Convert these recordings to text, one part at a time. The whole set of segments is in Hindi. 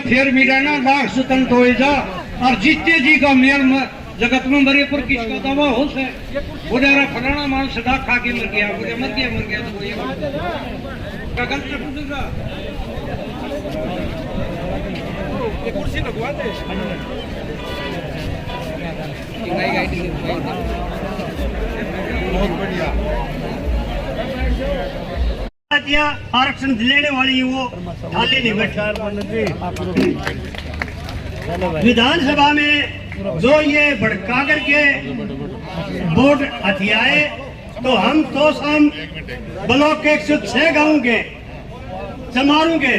फिर मिला ना लाख स्वतंत्र हो जा और जीते जी का मेयर जगत में मरे पर किसका दवा हो से बोले रहा फलाना मान सदा खा के मर गया बोले मर गया तो वही गगन से पूछेगा ये कुर्सी लगवा दे बहुत बढ़िया आरक्षण लेने वाली वो थाली नहीं बैठा विधानसभा में जो ये भड़का करके वोट हथियाए तो हम तो शाम ब्लॉक के 106 गांव के समारोह के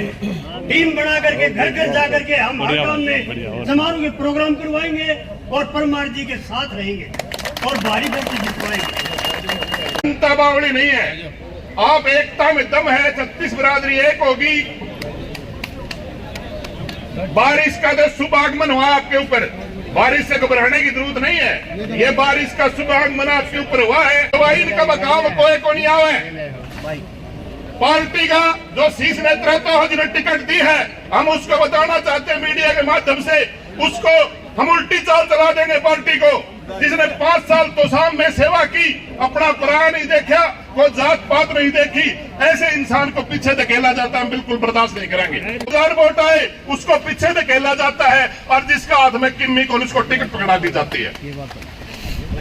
टीम बना करके घर घर जा करके हम हड़ताल में समारोह के प्रोग्राम करवाएंगे और परमार जी के साथ रहेंगे और भारी वोट जितवाएंगे। जनता बावली नहीं है, आप एकता में दम है। 36 बिरादरी एक होगी। बारिश का तो शुभ आगमन हुआ आपके ऊपर, बारिश से घबराने की जरूरत नहीं है। ये बारिश का शुभ आगमन आपके ऊपर हुआ है। तो इनका बकाव कोई को नहीं आवे। पार्टी का जो शीर्ष नेतृत्व हो जिन्हें टिकट दी है, हम उसको बताना चाहते हैं मीडिया के माध्यम से, उसको हम उल्टी चाल चला देंगे। पार्टी को जिसने 5 साल तोशाम में सेवा की, अपना पराया नहीं देखा, वो जात पात नहीं देखी, ऐसे इंसान को पीछे धकेला जाता है। हम बिल्कुल बर्दाश्त नहीं करेंगे। 1000 वोट आए उसको पीछे धकेला जाता है और जिसका हाथ में किम्मी को उसको टिकट पकड़ा दी जाती है।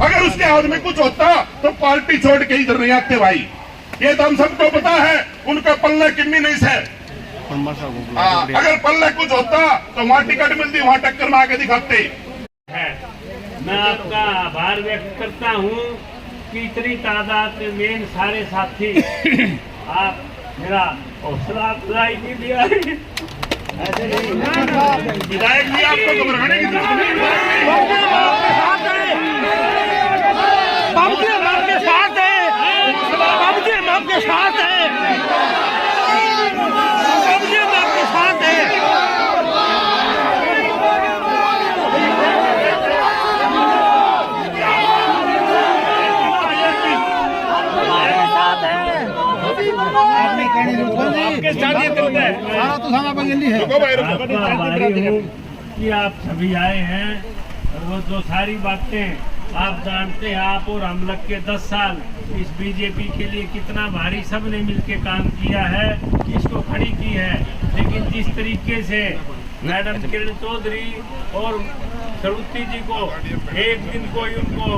अगर उसके हाथ में कुछ होता तो पार्टी छोड़ के इधर नहीं आते भाई। ये तो हम सबको पता है। उनका पल्ले किम्मी नहीं है। अगर पल्ले कुछ होता तो वहाँ टिकट मिलती, वहाँ टक्कर में आके दिखाते। मैं आपका आभार व्यक्त करता हूँ कि इतनी तादाद में मेन सारे साथी आप मेरा हौसला अफजाई की दिया। विधायक जी आपको घबराने की जरूरत नहीं है। कि आप सभी आए हैं और वो जो सारी बातें आप जानते हैं। आप और हम लग के 10 साल इस बीजेपी के लिए कितना भारी सब ने मिलके काम किया है, इसको खड़ी की है। लेकिन जिस तरीके से मैडम किरण चौधरी और सरुति जी को एक दिन को उनको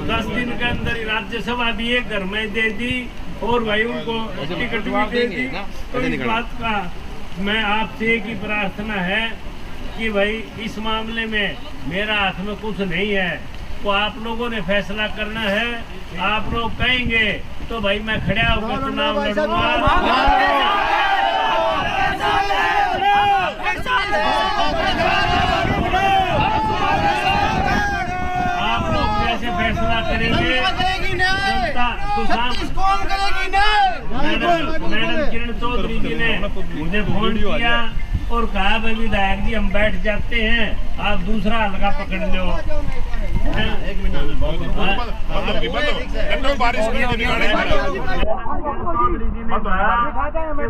10 दिन के अंदर ही राज्यसभा भी एक घर में दे दी और भाई उनको टिकट भी दे दी। तो इस बात का मैं आपसे एक ही प्रार्थना है कि भाई इस मामले में मेरा हाथ में कुछ नहीं है, तो आप लोगों ने फैसला करना है। आप लोग कहेंगे तो भाई मैं खड़ा होकर चुनाव लड़ूंगा। आप लोग कैसे फैसला करेंगे? मैडम किरण चौधरी जी ने मुझे फोन किया और कहा भाई विधायक जी हम बैठ जाते हैं, आप दूसरा हल्का पकड़ लो।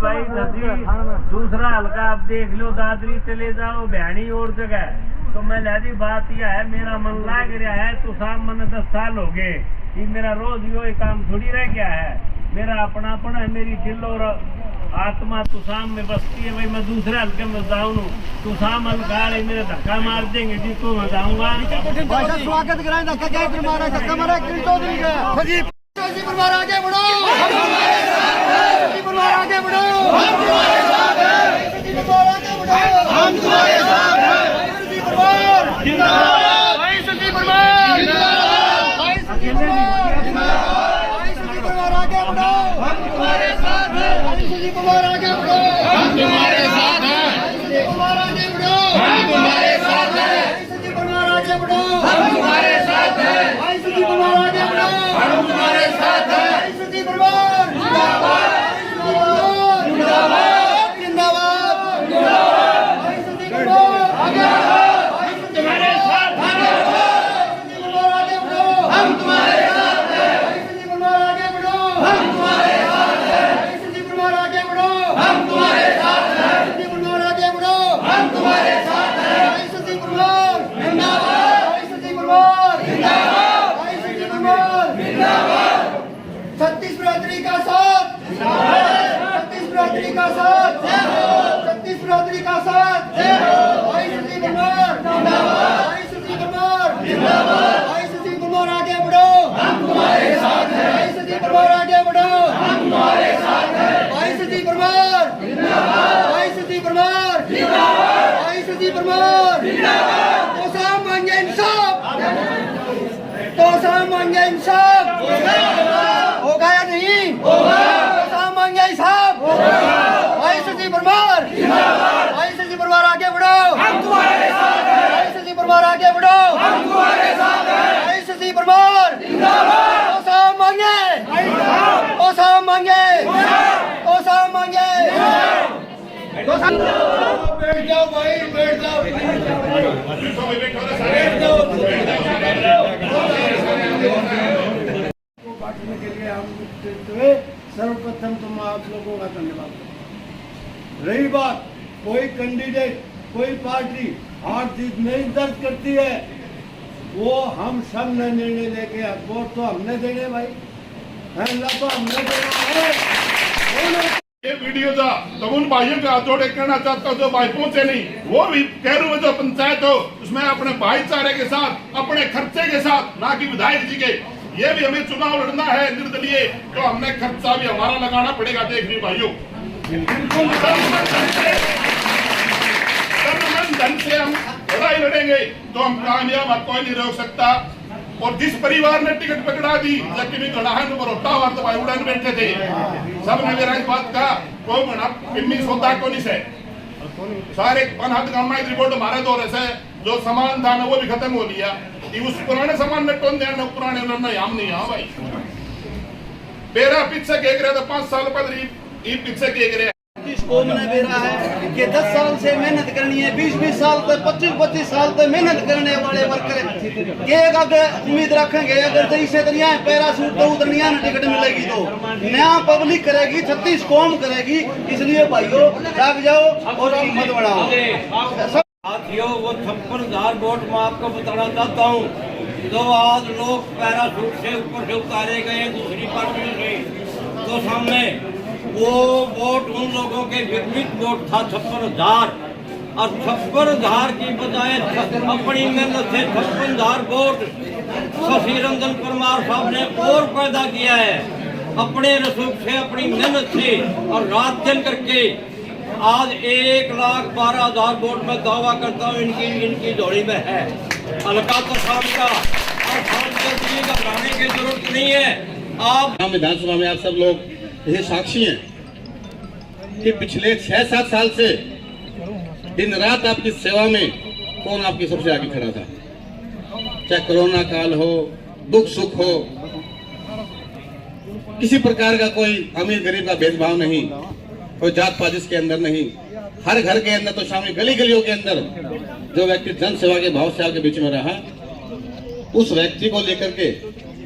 भाई दूसरा हल्का आप देख लो, दादरी चले जाओ, भैनी और जगह। तो मैं लहरी बात यह है, मेरा मन लाग रहा है। तो शाम मैंने 10 साल हो गए, ये मेरा रोज यो काम थोड़ी रह गया है। मेरा अपनापन है, मेरी दिल और आत्मा तुसाम में बसती है। भाई मैं दूसरे हल्के में जाऊँ, तुसाम हल्का मेरे धक्का मार देंगे जी तो मैं जाऊँगा। स्वागत कराएं, धक्का क्या मारा, धक्का मारा आगे बढ़ो, आगे बढ़ो, आगे बढ़ो। हम तुम्हारे साहब मांगे इंसाफ होगा या नहीं होगा? साहब मांगे इंसाफ भाई शशि परमार भाई शशि परमार आगे बढ़ो, हम तुम्हारे साथ हैं। भाई शशि परमार आगे बढ़ो, हम तुम्हारे साथ हैं। भाई शशि परमार जिंदाबाद। ओ साहब मांगे ओ साहब मांगे ओ साहब मांगे। बैठ जाओ भाई बैठ जाओ बांटने के लिए हम सर्वप्रथम तो मैं आप लोगों का धन्यवाद करता हूं। रही बात कोई कैंडिडेट कोई पार्टी हार जीत नहीं दर्ज करती है, वो हम सब ने निर्णय लेके वोट तो हमने देने भाई है, तो हमने देना है। ये वीडियो था तो उन भाइयों का हाथ जोड़े कहना चाहता हूँ जो भाई पहुंचे नहीं, वो भी कैरू में जो पंचायत हो उसमें अपने भाईचारे के साथ अपने खर्चे के साथ, ना कि विधायक जी के। ये भी हमें चुनाव लड़ना है निर्दलीय, तो हमने खर्चा भी हमारा लगाना पड़ेगा। देखिए भाइयों धन से हम लड़ाई लड़ेंगे तो हम कामयाब कोई नहीं रोक सकता। और जिस परिवार ने टिकट पकड़ा दी जबकि भी गड़ा है होता हुआ तो भाई उड़ान बैठे थे, सब ने मेरा इस बात का कोई बना पिम्मी सोता को नहीं से सारे पनहत गांव में रिपोर्ट हमारे दौरे से जो सामान था ना वो भी खत्म हो लिया। उस पुराने सामान में टोन देना पुराने उन्होंने हम नहीं। हाँ भाई मेरा पीछे केक रहे तो 5 साल पहले पीछे केक रहे इसको मैंने बेरा है कि 10 साल से मेहनत करनी है, 20-20 साल तक 25-25 साल तक मेहनत करने वाले वर्कर के अगर उम्मीद रखेंगे अगर सही से दुनिया पैराशूट तो उतरनिया ना टिकट मिलेगी तो नया पब्लिक करेगी 36 कौम करेगी। इसलिए भाइयों लग जाओ और हिम्मत बढ़ाओ। साथियों वो 56,000 वोट मैं आपको बताना चाहता हूँ जो आज लोग पैराशूट से ऊपर से उतारे गए दूसरी पार्टियों से, तो सामने वो वोट उन लोगों के विपरीत वोट था 56,000 और 56,000 की बजाय अपनी मेहनत से 56,000 वोट शशि रंजन परमार साहब ने और पैदा किया है अपने रसूख से अपनी मेहनत से और रात दिन करके। आज 1,12,000 वोट में दावा करता हूँ इनकी जोड़ी में है। हल्का तो शाम का और शाम के लिए घबराने की जरूरत नहीं है। आप विधानसभा में आप सब लोग ये साक्षी हैं कि पिछले 6-7 साल से दिन रात आपकी सेवा में कौन आपकी सबसे आगे खड़ा था, चाहे कोरोना काल हो, दुख सुख हो, किसी प्रकार का कोई अमीर गरीब का भेदभाव नहीं, कोई जात पात इसके अंदर नहीं। हर घर के अंदर तो शामिल गली गलियों के अंदर जो व्यक्ति जन सेवा के भाव से आपके बीच में रहा, उस व्यक्ति को लेकर के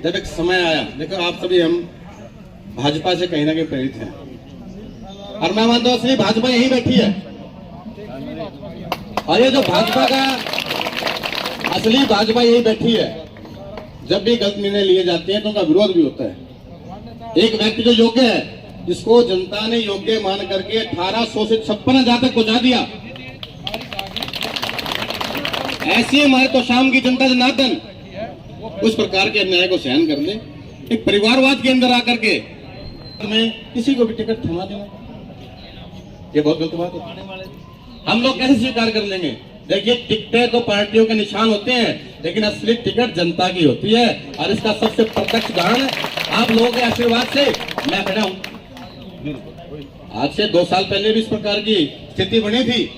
जब एक समय आया, देखो आप सभी हम भाजपा से कहीं ना कहीं प्रेरित हैं और मैं मानता हूं असली भाजपा यही बैठी है। और ये जो भाजपा का असली भाजपा यही बैठी है, जब भी गलत निर्णय लिए जाते हैं तो उनका विरोध भी होता है। एक व्यक्ति जो योग्य है जिसको जनता ने योग्य मान करके 1800 से 56,000 तक पहुंचा दिया, ऐसी हमारे तो शाम की जनता जनार्दन उस प्रकार के अन्याय को सहन कर ले, एक परिवारवाद के अंदर आकर के में किसी को भी टिकट थमा देना, ये बहुत गलत बात है। हम लोग कैसे स्वीकार कर लेंगे? देखिए टिकटें तो पार्टियों के निशान होते हैं, लेकिन असली टिकट जनता की होती है और इसका सबसे प्रत्यक्ष उदाहरण आप लोगों के आशीर्वाद से मैं खड़ा हूं। आज से 2 साल पहले भी इस प्रकार की स्थिति बनी थी,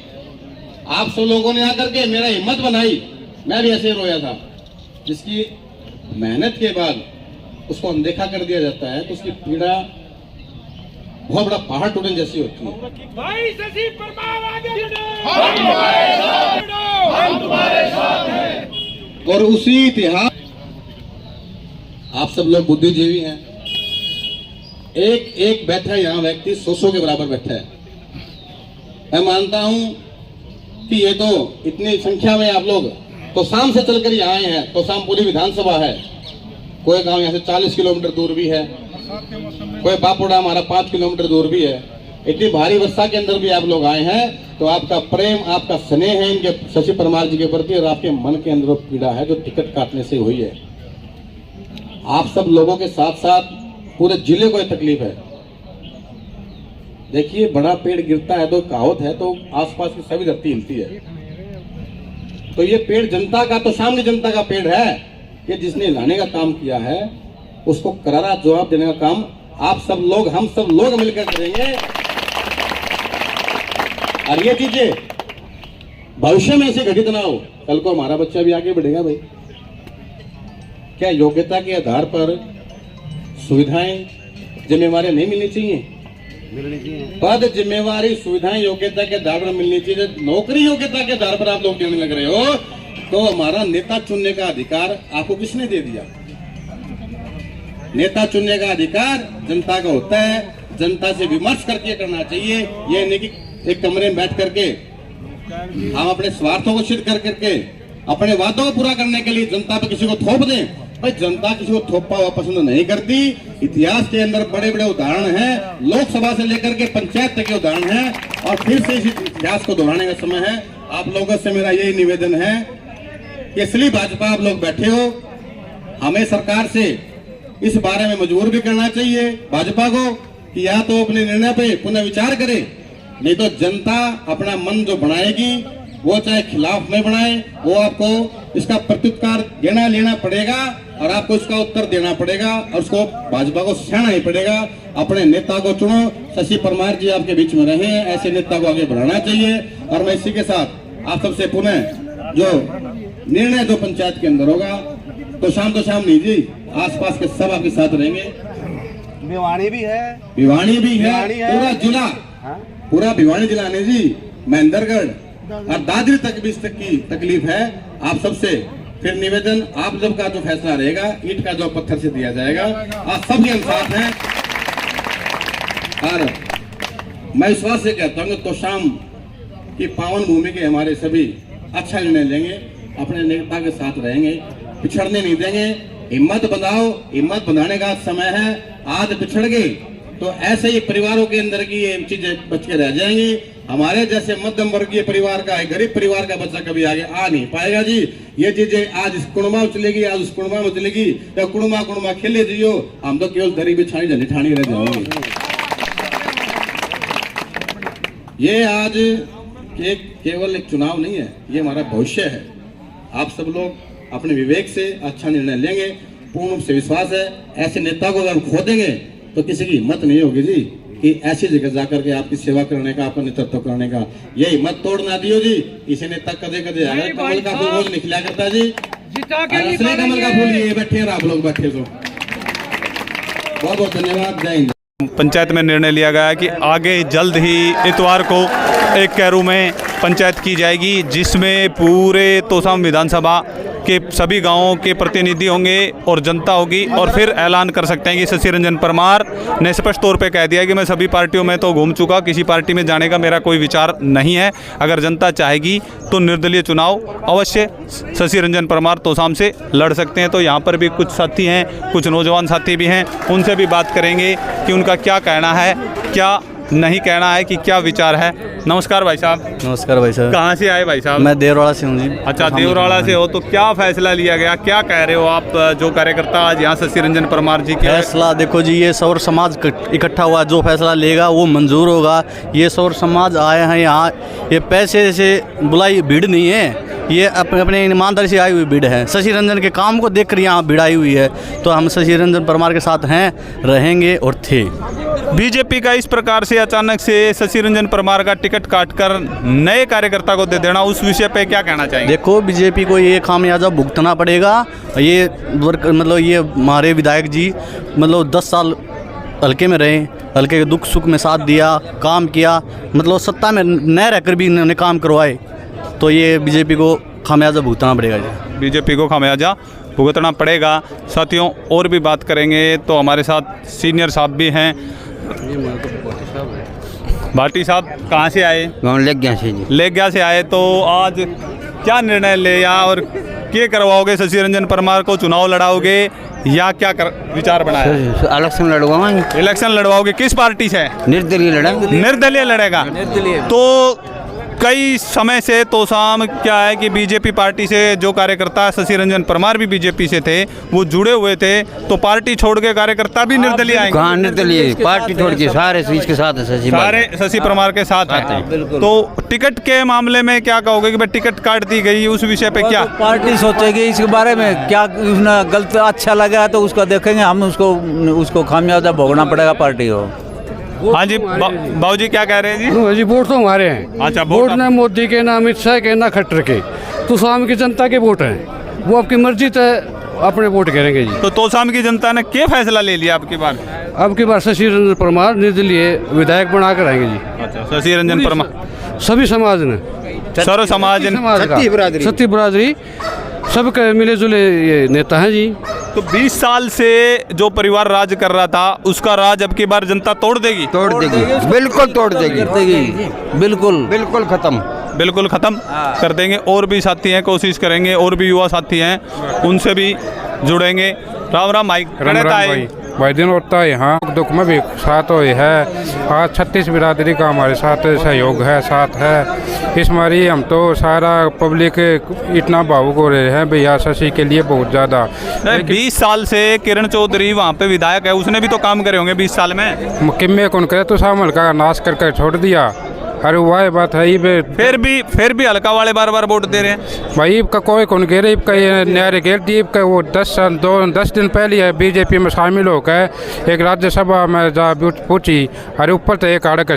आप सब लोगों ने आकर के मेरा हिम्मत बनाई, मैं भी ऐसे रोया था। जिसकी मेहनत के बाद उसको अनदेखा कर दिया जाता है तो उसकी पीड़ा बहुत बड़ा पहाड़ टूटने जैसी होती है। भाई शशि परमार आगे बढ़ो। और उसी इतिहास आप सब लोग बुद्धिजीवी हैं, एक एक बैठा यहाँ व्यक्ति 100 के बराबर बैठा है। मैं मानता हूं कि ये तो इतनी संख्या में आप लोग तो शाम से चलकर यहाँ आए हैं, तो शाम पूरी विधानसभा है, कोई गांव यहाँ से 40 किलोमीटर दूर भी है, कोई बापुड़ा हमारा 5 किलोमीटर दूर भी है। इतनी भारी वर्षा के अंदर भी आप लोग आए हैं, तो आपका प्रेम आपका स्नेह है इनके शशि परमार जी के प्रति और आपके मन के अंदर पीड़ा है जो टिकट काटने से हुई है। आप सब लोगों के साथ साथ पूरे जिले को तकलीफ है। देखिए बड़ा पेड़ गिरता है तो कहावत है तो आसपास की सभी धरती हिलती है, तो ये पेड़ जनता का तो सामने जनता का पेड़ है, कि जिसने लाने का काम किया है उसको करारा जवाब देने का काम आप सब लोग, हम सब लोग मिलकर करेंगे। और ये चीजें भविष्य में ऐसे घटित ना हो, कल को हमारा बच्चा भी आगे बढ़ेगा। भाई क्या योग्यता के आधार पर सुविधाएं, जिम्मेवारी नहीं मिलनी चाहिए? पद, जिम्मेवारी, सुविधाएं योग्यता के आधार पर मिलनी चाहिए। नौकरी योग्यता के आधार पर आप लोग देने लग रहे हो तो हमारा नेता चुनने का अधिकार आपको किसने दे दिया? नेता चुनने का अधिकार जनता का होता है, जनता से विमर्श करके करना चाहिए। ये नहीं कि एक कमरे में बैठ करके हम अपने स्वार्थों को सिद्ध कर करके अपने वादों को पूरा करने के लिए जनता पे किसी को थोप दें। भाई जनता किसी को थोपा हुआ पसंद नहीं करती। इतिहास के अंदर बड़े बड़े उदाहरण हैं, लोकसभा से लेकर के पंचायत तक के उदाहरण हैं, और फिर से इस इतिहास को दोहराने का समय है। आप लोगों से मेरा यही निवेदन है कि इसलिए भाजपा आप लोग बैठे हो, हमें सरकार से इस बारे में मजबूर भी करना चाहिए भाजपा को कि या तो अपने निर्णय पे पुनः विचार करे, नहीं तो जनता अपना मन जो बनाएगी वो चाहे खिलाफ में बनाए, वो आपको इसका प्रत्युत्तर देना लेना पड़ेगा और आपको इसका उत्तर देना पड़ेगा और उसको भाजपा को सहना ही पड़ेगा। अपने नेता को चुनो। शशि परमार जी आपके बीच में रहे, ऐसे नेता को आगे बढ़ाना चाहिए। और मैं इसी के साथ आप सबसे पुनः जो निर्णय जो पंचायत के अंदर होगा तो शाम नहीं जी, आसपास के सब आपके साथ रहेंगे। भिवानी भी है, पूरा जिला, पूरा भिवानी जिला नहीं जी, महेंद्रगढ़ और दादरी तक भी इस तक की तकलीफ है। आप सबसे फिर निवेदन, आप जब का जो फैसला रहेगा ईंट का जो पत्थर से दिया जाएगा, आप सब के साथ हैं। और मैं विश्वास से कहता हूँ तो शाम की पावन भूमि के हमारे सभी अच्छा निर्णय लेंगे, अपने नेता के साथ रहेंगे, पिछड़ने नहीं देंगे। हिम्मत बनाओ, हिम्मत बनाने का समय है। आज पिछड़ गए तो ऐसे ही परिवारों के अंदर की ये चीजें बच के रह जाएंगी। हमारे जैसे मध्यम वर्गीय परिवार का, गरीब परिवार का बच्चा कभी आगे आ नहीं पाएगा जी। ये चीजें आज इस कुणमा में चलेगी, आज उस कुणमा में चलेगी, या कुणमा खेले जियो, हम तो केवल दरी बिछानी झंडी ठानी रह जाओगे। ये आज केवल एक चुनाव नहीं है, ये हमारा भविष्य है। आप सब लोग अपने विवेक से अच्छा निर्णय लेंगे, पूर्ण रूप से विश्वास है। ऐसे नेता को अगर खो देंगे तो किसी की हिम्मत नहीं होगी जी कि ऐसी जगह जाकर के आपकी सेवा करने का, आपका नेतृत्व करने का। ये हिम्मत तोड़ ना दियो जी। किसी नेता कदे कमल का फूल रोज निकला करता जी, असली कमल का फूल ये बैठे और आप लोग बैठे। तो बहुत बहुत धन्यवाद, जय हिंद। पंचायत में निर्णय लिया गया है कि आगे जल्द ही इतवार को एक कैरू में पंचायत की जाएगी, जिसमें पूरे तोसाम विधानसभा के सभी गांवों के प्रतिनिधि होंगे और जनता होगी। और फिर ऐलान कर सकते हैं कि शशि रंजन परमार ने स्पष्ट तौर पे कह दिया कि मैं सभी पार्टियों में तो घूम चुका, किसी पार्टी में जाने का मेरा कोई विचार नहीं है। अगर जनता चाहेगी तो निर्दलीय चुनाव अवश्य शशि रंजन परमार तोसाम से लड़ सकते हैं। तो यहाँ पर भी कुछ साथी हैं, कुछ नौजवान साथी भी हैं, उनसे भी बात करेंगे कि उनका क्या कहना है, क्या नहीं कहना है, कि क्या विचार है। नमस्कार भाई साहब। नमस्कार भाई साहब। कहाँ से आए भाई साहब? मैं देवराड़ा से हूँ जी। अच्छा, देवराड़ा से हो, तो क्या फैसला लिया गया, क्या कह रहे हो आप जो कार्यकर्ता आज यहाँ शशि रंजन परमार जी के? फैसला देखो जी, ये सौर समाज इकट्ठा हुआ, जो फैसला लेगा वो मंजूर होगा। ये सौर समाज आए हैं यहाँ, ये पैसे से बुलाई भीड़ नहीं है, ये अपने ईमानदारी से आई हुई भीड़ है। शशि रंजन के काम को देख कर यहाँ भीड़ आई हुई है, तो हम शशि रंजन परमार के साथ हैं, रहेंगे और थे। बीजेपी का इस प्रकार से अचानक से शशि रंजन परमार का टिकट काटकर नए कार्यकर्ता को दे देना, उस विषय पे क्या कहना चाहेंगे? देखो, बीजेपी को ये खामियाजा भुगतना पड़ेगा। ये मतलब ये हमारे विधायक जी मतलब 10 साल हल्के में रहे, हल्के के दुख सुख में साथ दिया, काम किया, मतलब सत्ता में न रहकर भी इन्होंने काम करवाए, तो ये बीजेपी को खामियाजा भुगतना पड़ेगा जी। बीजेपी को खामियाजा भुगतना पड़ेगा। साथियों, और भी बात करेंगे तो हमारे साथ सीनियर साहब भी हैं। भाटी साहब कहाँ से आए? गाँव लेग्या से जी। लेग्या से आए, तो आज क्या निर्णय लिया और क्या करवाओगे? शशि रंजन परमार को चुनाव लड़ाओगे या क्या विचार बनाया? इलेक्शन लड़वाएंगे। इलेक्शन लड़वाओगे? किस पार्टी से? निर्दलीय लड़ेंगे। निर्दलीय लड़ेगा। तो कई समय से तोसाम क्या है कि बीजेपी पार्टी से जो कार्यकर्ता शशि रंजन परमार भी बीजेपी से थे, वो जुड़े हुए थे, तो पार्टी छोड़ के कार्यकर्ता भी निर्दलीय आएंगे। कहाँ निर्दलीय, पार्टी छोड़ के सारे इसके साथ है, सारे शशि परमार के साथ हैं। तो टिकट के मामले में क्या कहोगे कि भाई टिकट काट दी गई, उस विषय पे क्या पार्टी सोचेगी इसके बारे में? क्या उसने गलत अच्छा लगा तो उसका देखेंगे हम, उसको खामियाजा भोगना पड़ेगा पार्टी को। हाँ जी, बाबू जी क्या कह रहे हैं जी? जी वोट तो हमारे हैं। अच्छा, वोट ना मोदी के, ना अमित शाह के, ना खट्टर के, तोसाम की जनता के वोट हैं। वो आपकी मर्जी तय अपने वोट करेंगे जी। तो तोसाम की जनता ने क्या फैसला ले लिया आपकी बार? अब की बार शशि रंजन परमार निर्दलीय विधायक बना कर आएंगे जी। अच्छा, शशि रंजन परमार सभी समाज ने, सर्व समाज सत्ती बरादरी सबके मिले जुले ये नेता हैं जी। तो 20 साल से जो परिवार राज कर रहा था, उसका राज अब की बार जनता तोड़ देगी। बिल्कुल तोड़ देगी, बिल्कुल खत्म कर देंगे। और भी साथी हैं, कोशिश करेंगे, और भी युवा साथी हैं, उनसे भी जुड़ेंगे। राम राम माइक भाई दिन होता है यहाँ दुख में भी साथ हुए है। आज 36 बिरादरी का हमारे साथ सहयोग है, साथ है। इस मारी हम तो सारा पब्लिक इतना भावुक हो रहे हैं भैया शशि के लिए बहुत ज़्यादा। 20 साल से किरण चौधरी वहाँ पे विधायक है, उसने भी तो काम करे होंगे 20 साल में। किम्मे कौन करे तो शामिल का नाश करके छोड़ दिया। अरे वह बात है फिर भी हल्का वाले बार बार वोट दे रहे हैं भाई। इब का कोई कौन कह रहे, इब का ये न्यारे कह दी, इब का वो 10 दिन पहले है बीजेपी में शामिल होकर एक राज्यसभा में जा पूछी। अरे ऊपर तो एक आड़ का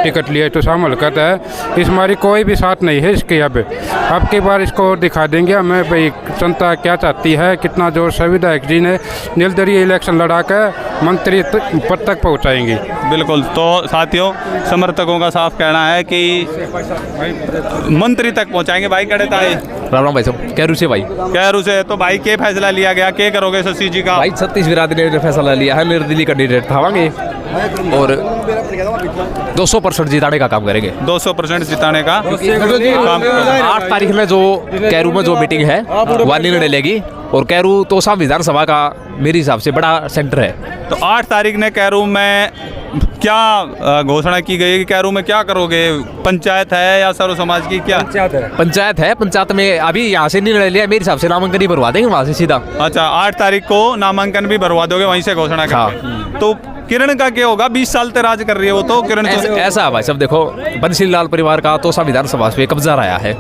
टिकट लिया तो शामिल करता है। इस मारी कोई भी साथ नहीं है इसके। अब की बार इसको दिखा देंगे हमें भाई जनता क्या चाहती है, कितना जोर से विधायक जी ने निर्दलीय इलेक्शन लड़ा कर मंत्री पद तक पहुँचाएंगे। बिल्कुल। तो साथियों, समर्थकों का साफ कहना है कि मंत्री तक पहुंचाएंगे। भाई कड़े ताई राम भाई साहब कैरू से तो भाई क्या फैसला लिया गया, क्या करोगे शशि जी का? भाई 36 बिरादरी ने फैसला लिया है, निर्दलीय कैंडिडेट थावांगे और 200% जिताने का काम करेंगे। 200% जिताने का काम। 8 तारीख में जो कैरू में जो मीटिंग है वह निर्णय लेगी। और कैरू तोसाम विधानसभा का मेरे हिसाब से बड़ा सेंटर है। तो 8 तारीख ने कैरू में क्या घोषणा की गई है कि कैरू में क्या करोगे? पंचायत है या सर्व समाज की क्या? पंचायत है। पंचायत में अभी यहाँ से निर्णय लिया, मेरे हिसाब से नामांकन ही भरवा देंगे वहाँ से सीधा। अच्छा, 8 तारीख को नामांकन भी भरवा दोगे वहीं से घोषणा करके। तो किरण का क्या होगा? 20 साल से राज कर रही है वो तो। किरण ऐसा है भाई सब, देखो बंसी लाल परिवार का तोसाम विधानसभा पे कब्जा रहा है।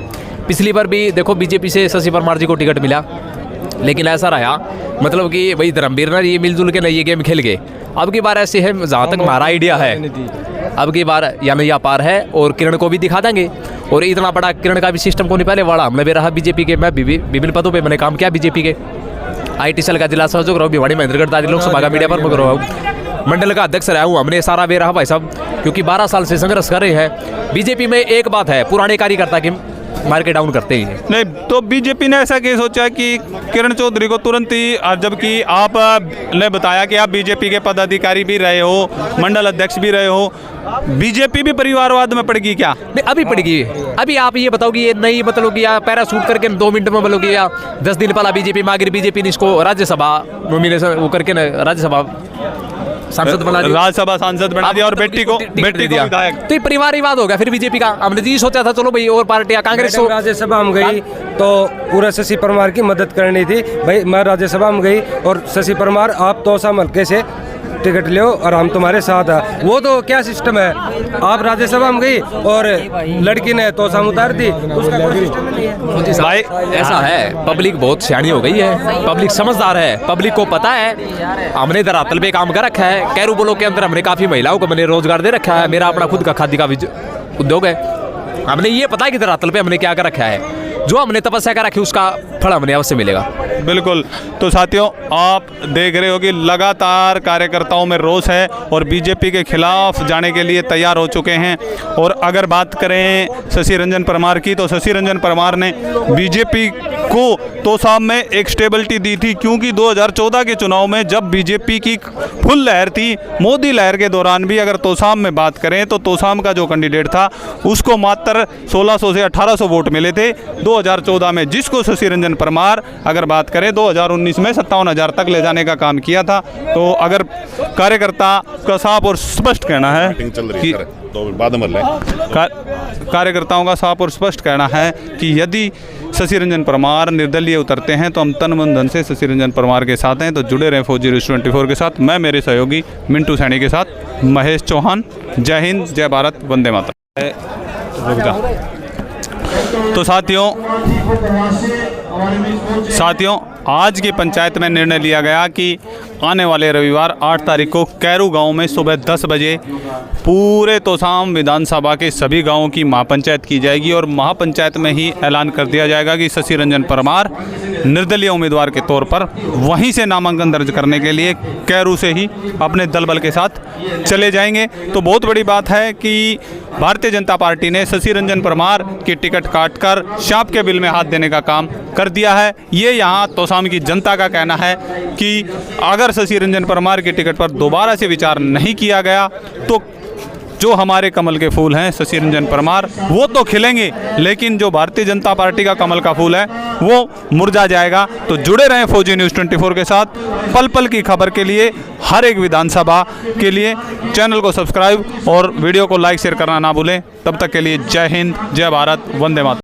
पिछली बार भी देखो बीजेपी से शशि परमार जी को टिकट मिला, लेकिन ऐसा रहा मतलब कि वही धर्मवीर ना ये मिलजुल के ये गेम खेल गए। अब की बार ऐसे है, जहाँ तक हमारा आइडिया है, अब की बार या नैया पार है और किरण को भी दिखा देंगे। और इतना बड़ा किरण का भी सिस्टम को नहीं, पहले वाला हमने भी रहा बीजेपी के, मैं विभिन्न पदों पे मैंने काम किया बीजेपी के। IT सेल का जिला सहयोग रहा हूँ, भिवाड़ी महेंद्रगढ़ दादी लोकसभा का मीडिया पर मैं रहा हूँ, मंडल का अध्यक्ष रहा हूँ। हमने सारा वे रहा भाई साहब, क्योंकि 12 साल से संघर्ष कर रहे हैं। बीजेपी में एक बात है, पुराने कार्यकर्ता की मार्केट डाउन करते ही नहीं। तो बीजेपी ने ऐसा क्या सोचा कि किरण चौधरी को तुरंत ही, जबकि आप ने बताया कि आप बीजेपी के पदाधिकारी भी रहे हो, मंडल अध्यक्ष भी रहे हो, बीजेपी भी परिवारवाद में पड़ेगी क्या? नहीं, अभी पड़ेगी। अभी आप ये बताओ कि ये नहीं मतलब कि या पैराशूट करके 2 मिनट में बोलो कि या 10 दिन पहला बीजेपी में आगे बीजेपी ने इसको राज्यसभा नॉमिनेशन वो करके ना राज्यसभा सांसद बना दिया, राज्यसभा सांसद बना दिया और बेटी को विधायक। तो ये परिवारवाद हो गया फिर बीजेपी का। हमने जी सोचा था चलो भाई और पार्टियां कांग्रेस को राज्यसभा में गई तो पूरा शशि परमार की मदद करनी थी भाई। मैं राज्यसभा में गई और शशि परमार आप तोसाम हल्के से टिकट लो और हम तुम्हारे साथ है। वो तो क्या सिस्टम है, आप राज्यसभा में गई और लड़की ने तोसाम उतार दी, उसका कोई सिस्टम नहीं है भाई। ऐसा है, पब्लिक बहुत सियानी हो गई है, पब्लिक समझदार है, पब्लिक को पता है। हमने धरातल पे काम कर रखा है। कैरू ब्लॉक के अंदर हमने काफ़ी महिलाओं को मैंने रोजगार दे रखा है। मेरा अपना खुद का खादी का उद्योग है। हमने ये पता है कि धरातल पे हमने क्या कर रखा है, जो हमने तपस्या कर रखी उसका फल हमने अवश्य मिलेगा। बिल्कुल। तो साथियों, आप देख रहे हो कि लगातार कार्यकर्ताओं में रोष है और बीजेपी के खिलाफ जाने के लिए तैयार हो चुके हैं। और अगर बात करें शशि रंजन परमार की, तो शशि रंजन परमार ने बीजेपी को तोसाम में एक स्टेबिलिटी दी थी, क्योंकि 2014 के चुनाव में जब बीजेपी की फुल लहर थी, मोदी लहर के दौरान भी अगर तोसाम में बात करें तो तोसाम का जो कैंडिडेट था उसको मात्र 1600 से 1800 वोट मिले थे 2014 में, जिसको शशि रंजन रंजन परमार अगर बात करें 2019 में 57,000 तक ले जाने का काम किया था। तो अगर कार्यकर्ता का साफ और स्पष्ट कहना है कि कार्यकर्ताओं का साफ और स्पष्ट कहना है कि यदि शशि रंजन परमार निर्दलीय उतरते हैं तो हम तन मन धन से शशि रंजन परमार के साथ हैं। तो जुड़े रहें फौजी न्यूज़ 24 के साथ। मैं मेरे सहयोगी मिंटू सैनी के साथ महेश चौहान। जय हिंद, जय भारत, वंदे मातरम। तो साथियों आज की पंचायत में निर्णय लिया गया कि आने वाले रविवार 8 तारीख को कैरू गांव में सुबह 10 बजे पूरे तोसाम विधानसभा के सभी गांवों की महापंचायत की जाएगी और महापंचायत में ही ऐलान कर दिया जाएगा कि शशि रंजन परमार निर्दलीय उम्मीदवार के तौर पर वहीं से नामांकन दर्ज करने के लिए कैरू से ही अपने दल बल के साथ चले जाएंगे। तो बहुत बड़ी बात है कि भारतीय जनता पार्टी ने शशि रंजन परमार की टिकट काटकर सांप के बिल में हाथ देने का काम कर दिया है। ये यहाँ तोसाम की जनता का कहना है कि अगर शशि रंजन परमार की टिकट पर दोबारा से विचार नहीं किया गया तो जो हमारे कमल के फूल हैं शशि रंजन परमार वो तो खिलेंगे, लेकिन जो भारतीय जनता पार्टी का कमल का फूल है वो मुरझा जाएगा। तो जुड़े रहें फौजी न्यूज़ 24 के साथ। पल पल की खबर के लिए, हर एक विधानसभा के लिए चैनल को सब्सक्राइब और वीडियो को लाइक शेयर करना ना भूलें। तब तक के लिए जय हिंद, जय भारत, वंदे मातरम।